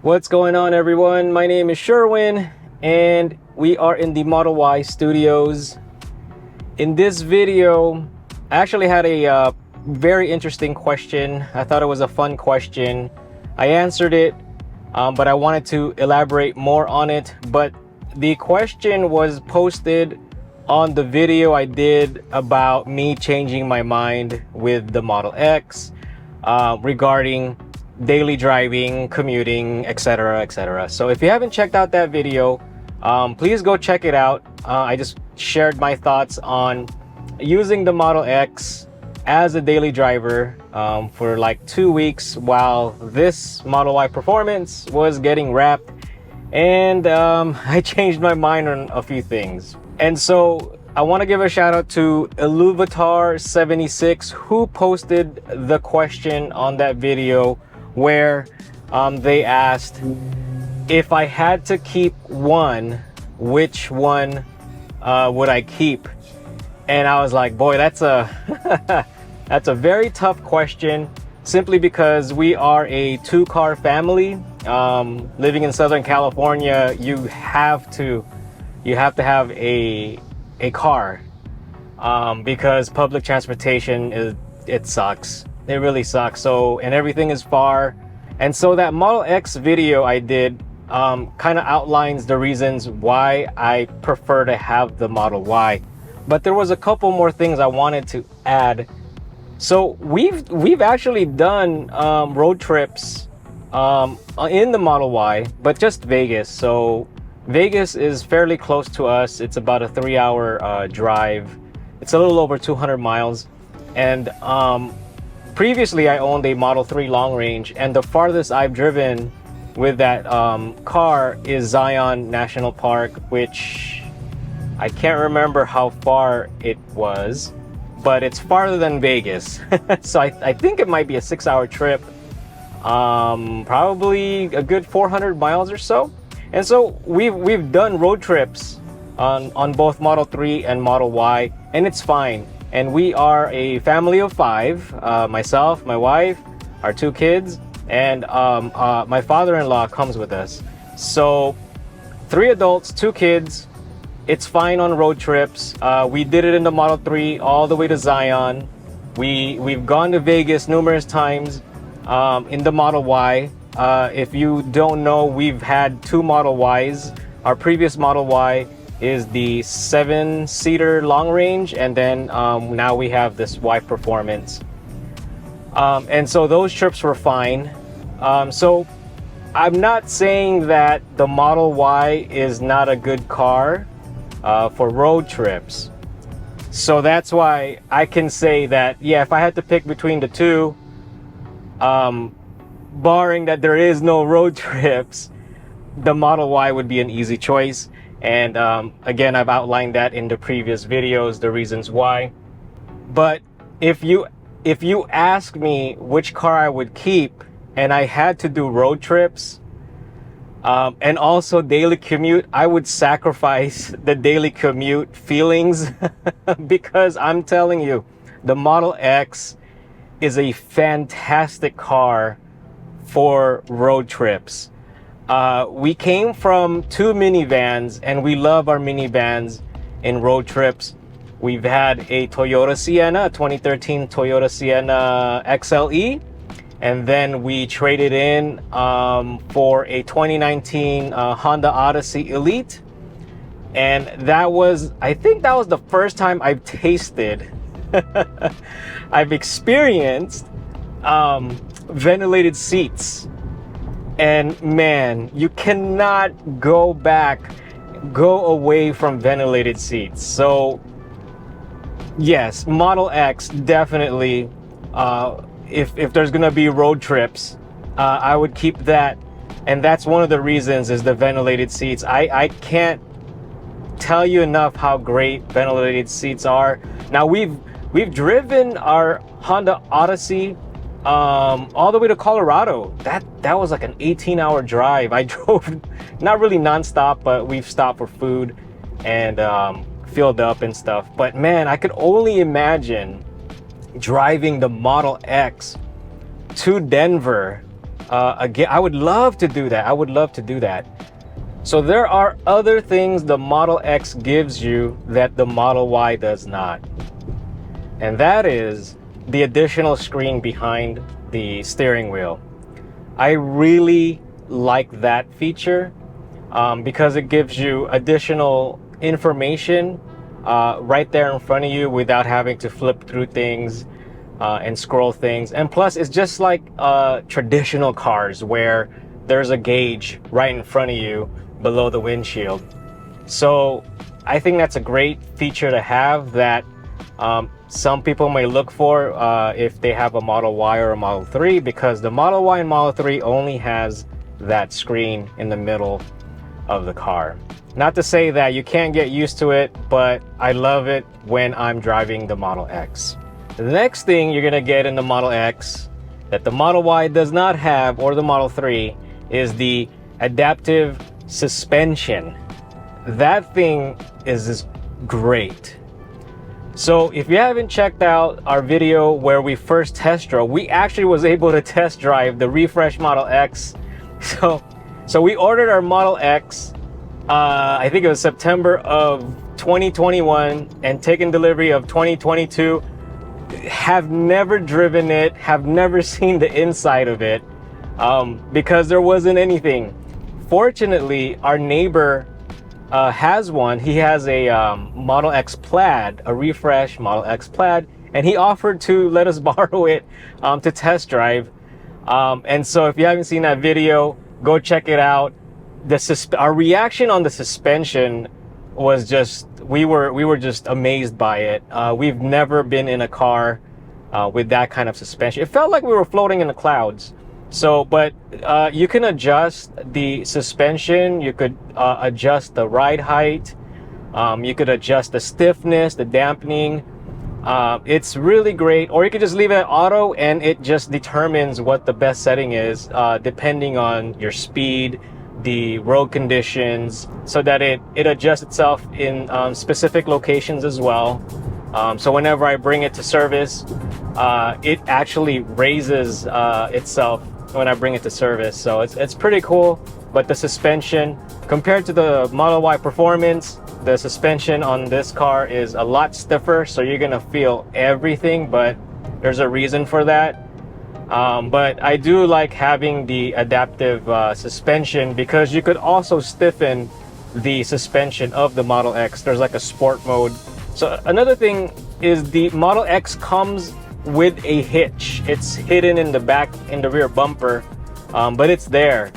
What's going on, everyone? My name is Sherwin and we are in the Model Y studios. In this video, I actually had a very interesting question. I thought it was a fun question. I answered it, but I wanted to elaborate more on it. But the question was posted on the video I did about me changing my mind with the Model X regarding daily driving, commuting, etc., etc. So if you haven't checked out that video, please go check it out. I just shared my thoughts on using the Model X as a daily driver for like 2 weeks while this Model Y Performance was getting wrapped, and I changed my mind on a few things. And so I want to give a shout out to Iluvatar76, who posted the question on that video where they asked, if I had to keep one, which one would I keep? And I was like, boy, that's a that's a very tough question, simply because we are a two-car family. Living in Southern California, you have to have a car because public transportation it sucks. It really sucks. So, and everything is far. And so that Model X video I did kind of outlines the reasons why I prefer to have the Model Y. But there was a couple more things I wanted to add. So we've actually done road trips in the Model Y, but just Vegas. So Vegas is fairly close to us. It's about a 3-hour drive. It's a little over 200 miles. And previously, I owned a Model 3 long range, and the farthest I've driven with that car is Zion National Park, which I can't remember how far it was, but it's farther than Vegas. So I think it might be a 6-hour trip, probably a good 400 miles or so. And so we've done road trips on both Model 3 and Model Y, and it's fine. And we are a family of 5, myself, my wife, our 2 kids, and my father-in-law comes with us. So 3 adults, 2 kids. It's fine on road trips. We did it in the Model 3 all the way to Zion. We've gone to Vegas numerous times in the Model Y. If you don't know, we've had 2 Model Ys. Our previous Model Y is the 7-seater long range, and then now we have this Y Performance, and so those trips were fine. So I'm not saying that the Model Y is not a good car for road trips. So that's why I can say that, yeah, if I had to pick between the two, barring that there is no road trips, the Model Y would be an easy choice. And again, I've outlined that in the previous videos, the reasons why. But if you ask me which car I would keep, and I had to do road trips and also daily commute, I would sacrifice the daily commute feelings because I'm telling you, the Model X is a fantastic car for road trips. We came from 2 minivans, and we love our minivans in road trips. We've had a Toyota Sienna, a 2013 Toyota Sienna XLE, and then we traded in for a 2019 Honda Odyssey Elite. And I think that was the first time I've tasted, I've experienced ventilated seats. And man, you cannot go away from ventilated seats. So yes, Model X definitely, if there's gonna be road trips, I would keep that. And that's one of the reasons, is the ventilated seats. I can't tell you enough how great ventilated seats are. Now we've driven our Honda Odyssey all the way to Colorado. That was like an 18-hour drive. I drove not really nonstop, but we've stopped for food and filled up and stuff. But man, I could only imagine driving the Model X to Denver again, I would love to do that. I would love to do that. So there are other things the Model X gives you that the Model Y does not. And that is the additional screen behind the steering wheel. I really like that feature because it gives you additional information right there in front of you without having to flip through things and scroll things. And plus, it's just like traditional cars where there's a gauge right in front of you below the windshield. So I think that's a great feature to have that some people may look for if they have a Model Y or a Model 3, because the Model Y and Model 3 only has that screen in the middle of the car. Not to say that you can't get used to it, but I love it when I'm driving the Model X. The next thing you're gonna get in the Model X that the Model Y does not have, or the Model 3, is the adaptive suspension. That thing is just great. So if you haven't checked out our video where we first test drove, we actually was able to test drive the refresh Model X. So we ordered our Model X, I think it was September of 2021, and taken delivery of 2022. Have never driven it, have never seen the inside of it because there wasn't anything. Fortunately, our neighbor has one. He has a Model X Plaid, a refresh Model X Plaid, and he offered to let us borrow it to test drive. And so if you haven't seen that video, go check it out. Our reaction on the suspension was just, we were just amazed by it. We've never been in a car with that kind of suspension. It felt like we were floating in the clouds. So, but you can adjust the suspension, you could adjust the ride height, you could adjust the stiffness, the dampening. It's really great. Or you could just leave it at auto and it just determines what the best setting is depending on your speed, the road conditions, so that it adjusts itself in specific locations as well. So whenever I bring it to service, it actually raises itself when I bring it to service. So it's pretty cool. But the suspension, compared to the Model Y Performance, the suspension on this car is a lot stiffer, so you're gonna feel everything, but there's a reason for that. But I do like having the adaptive suspension, because you could also stiffen the suspension of the Model X. There's like a sport mode. So another thing is the Model X comes with a hitch. It's hidden in the back, in the rear bumper, but it's there.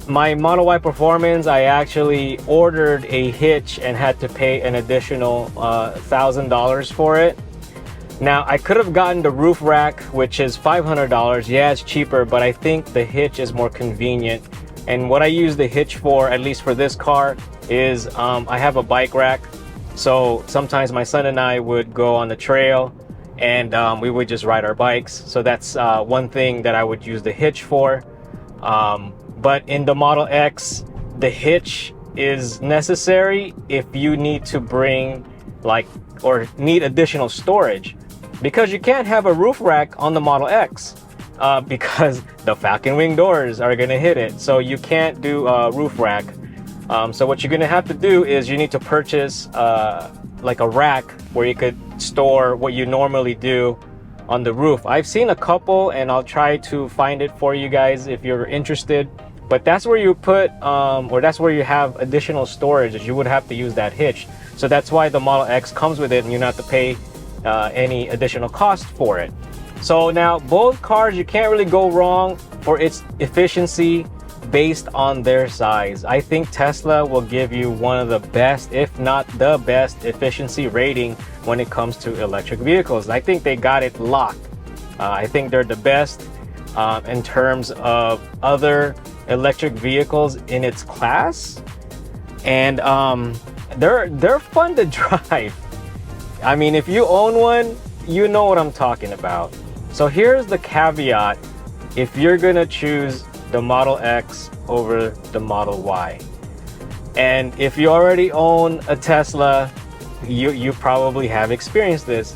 My Model Y Performance, I actually ordered a hitch and had to pay an additional $1,000 for it. Now, I could have gotten the roof rack, which is $500. Yeah, it's cheaper, but I think the hitch is more convenient. And what I use the hitch for, at least for this car, is I have a bike rack. So sometimes my son and I would go on the trail and we would just ride our bikes. So that's one thing that I would use the hitch for. But in the Model X, the hitch is necessary if you need to bring or need additional storage, because you can't have a roof rack on the Model X because the Falcon Wing doors are gonna hit it. So you can't do a roof rack. So what you're gonna have to do is you need to purchase like a rack where you could store what you normally do on the roof. I've seen a couple, and I'll try to find it for you guys if you're interested. But that's where you put, or that's where you have additional storage, is you would have to use that hitch. So that's why the Model X comes with it, and you don't have to pay any additional cost for it. So now both cars, you can't really go wrong for its efficiency based on their size. I think Tesla will give you one of the best, if not the best, efficiency rating when it comes to electric vehicles. I think they got it locked. I think they're the best in terms of other electric vehicles in its class, and they're fun to drive. I mean, if you own one, you know what I'm talking about. So here's the caveat if you're gonna choose the Model X over the Model Y. And if you already own a Tesla, you probably have experienced this.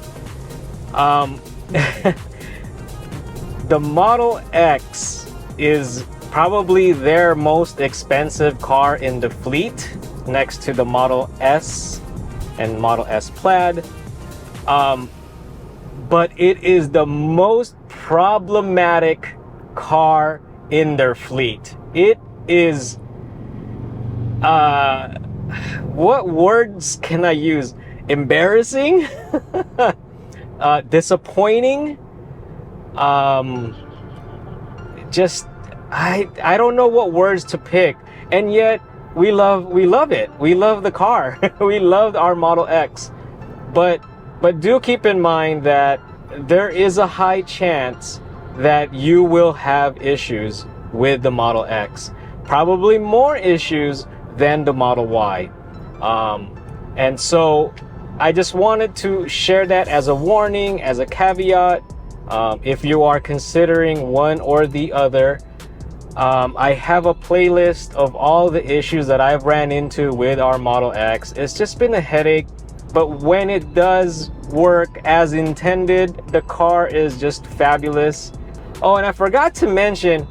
The Model X is probably their most expensive car in the fleet, next to the Model S and Model S Plaid. But it is the most problematic car in their fleet. It is, what words can I use? Embarrassing, disappointing, just, I don't know what words to pick. And yet we love it. We love the car. We love our Model X. But do keep in mind that there is a high chance that you will have issues with the Model X. Probably more issues than the Model Y. And so I just wanted to share that as a warning, as a caveat. If you are considering one or the other, I have a playlist of all the issues that I've ran into with our Model X. It's just been a headache, but when it does work as intended, the car is just fabulous. Oh, and I forgot to mention,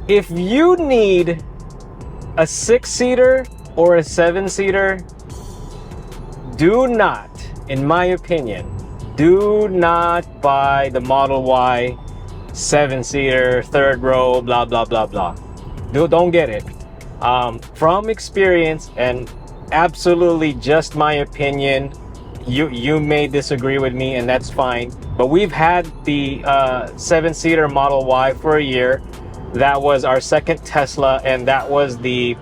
if you need a 6-seater or a 7-seater, do not, in my opinion, do not buy the Model Y 7-seater, third row, blah, blah, blah, blah. Don't get it. From experience, and absolutely just my opinion, you may disagree with me, and that's fine. But we've had the 7-seater Model Y for a year. That was our second Tesla, and that was the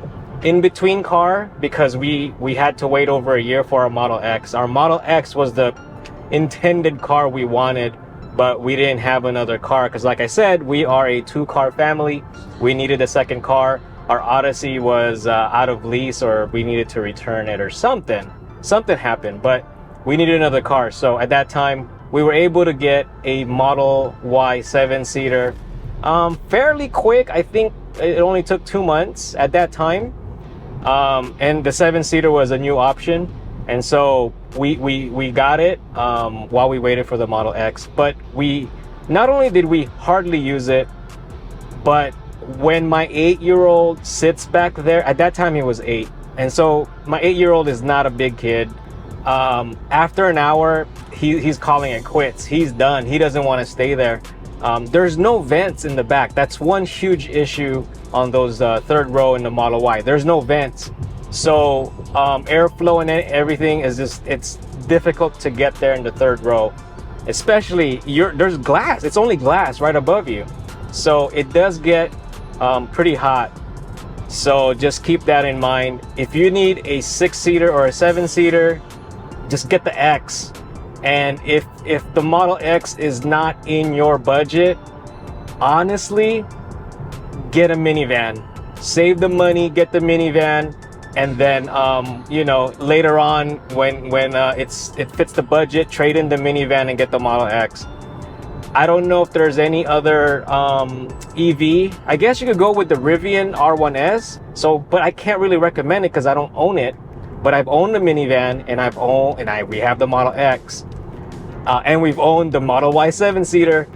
in-between car because we had to wait over a year for our Model X. Our Model X was the intended car we wanted, but we didn't have another car because, like I said, we are a 2-car family. We needed a second car. Our Odyssey was out of lease, or we needed to return it, or something happened, but we needed another car. So at that time we were able to get a Model Y 7-seater fairly quick. I think it only took 2 months at that time, and the 7-seater was a new option. And so we got it while we waited for the Model X. But not only did we hardly use it, but when my 8-year-old sits back there, at that time he was 8. And so my 8-year-old is not a big kid. After an hour, he's calling it quits. He's done. He doesn't want to stay there. There's no vents in the back. That's one huge issue on those third row in the Model Y. There's no vents. So airflow and everything is just, it's difficult to get there in the third row, especially there's glass. It's only glass right above you, so it does get pretty hot. So just keep that in mind. If you need a 6-seater or a 7-seater, just get the X. And if the Model X is not in your budget, honestly, get a minivan. Save the money, get the minivan. And then, later on, when it fits the budget, trade in the minivan and get the Model X. I don't know if there's any other EV. I guess you could go with the Rivian R1S. But I can't really recommend it because I don't own it. But I've owned the minivan, and we have the Model X, and we've owned the Model Y 7-seater.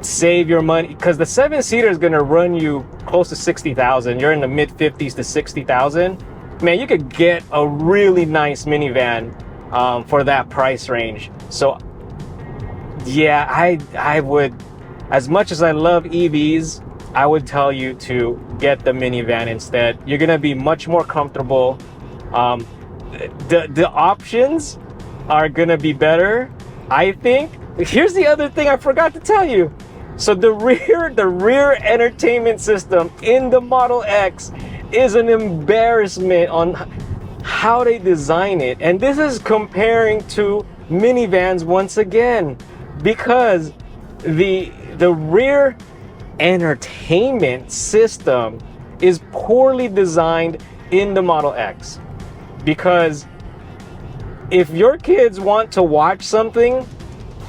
Save your money, because the 7-seater is gonna run you close to 60,000. You're in the mid 50s to 60,000. Man, you could get a really nice minivan for that price range. So yeah, I would, as much as I love EVs, I would tell you to get the minivan instead. You're gonna be much more comfortable. The options are gonna be better, I think. Here's the other thing I forgot to tell you. So the rear entertainment system in the Model X is an embarrassment on how they design it. And this is comparing to minivans once again, because the rear entertainment system is poorly designed in the Model X. Because if your kids want to watch something,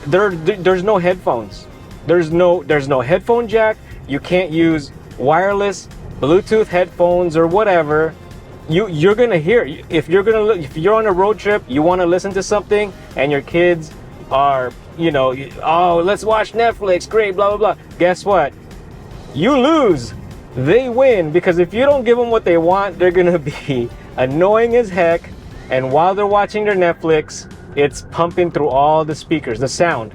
there's no headphones. There's no headphone jack. You can't use wireless Bluetooth headphones or whatever. You're gonna hear, if you're on a road trip, you want to listen to something, and your kids are, oh, let's watch Netflix, great, blah blah blah. Guess what? you lose. They win, because if you don't give them what they want, they're gonna be annoying as heck. And while they're watching their Netflix, it's pumping through all the speakers, the sound.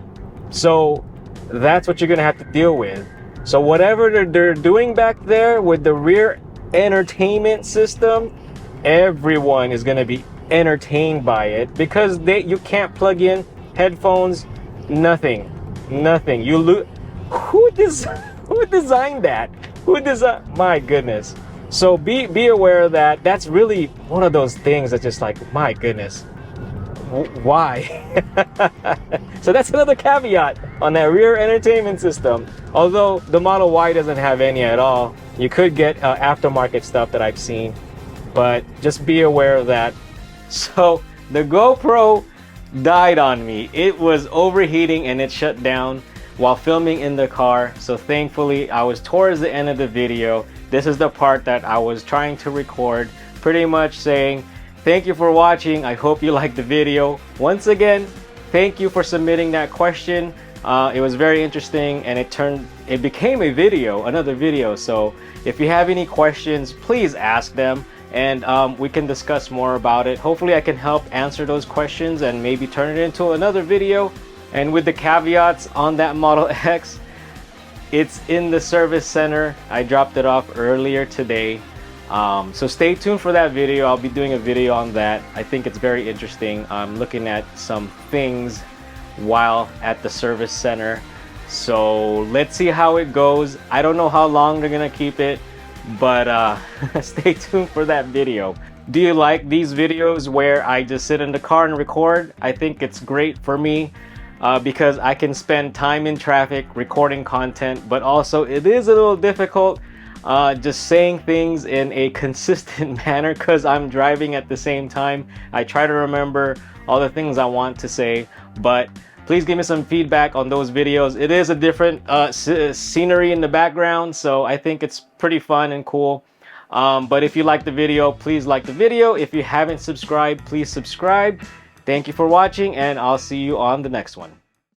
So that's what you're gonna have to deal with. So whatever they're doing back there with the rear entertainment system, everyone is gonna be entertained by it, because you can't plug in headphones, nothing. You lose. Who designed that? Who designed? My goodness. So be aware of that. That's really one of those things that's just like, my goodness, why? So that's another caveat on that rear entertainment system. Although the Model Y doesn't have any at all, you could get aftermarket stuff that I've seen, but just be aware of that. So the GoPro died on me. It was overheating and it shut down while filming in the car. So thankfully I was towards the end of the video. This is the part that I was trying to record, pretty much saying thank you for watching. I hope you liked the video. Once again, thank you for submitting that question. It was very interesting, and it became a video, another video. So if you have any questions, please ask them, and we can discuss more about it. Hopefully I can help answer those questions and maybe turn it into another video. And with the caveats on that Model X, it's in the service center. I dropped it off earlier today. So stay tuned for that video. I'll be doing a video on that. I think it's very interesting. I'm looking at some things while at the service center. So let's see how it goes. I don't know how long they're gonna keep it, but stay tuned for that video. Do you like these videos where I just sit in the car and record? I think it's great for me. Because I can spend time in traffic recording content, but also it is a little difficult just saying things in a consistent manner because I'm driving at the same time. I try to remember all the things I want to say, but please give me some feedback on those videos. It is a different scenery in the background, so I think it's pretty fun and cool. But if you like the video, please like the video. If you haven't subscribed, please subscribe. Thank you for watching, and I'll see you on the next one.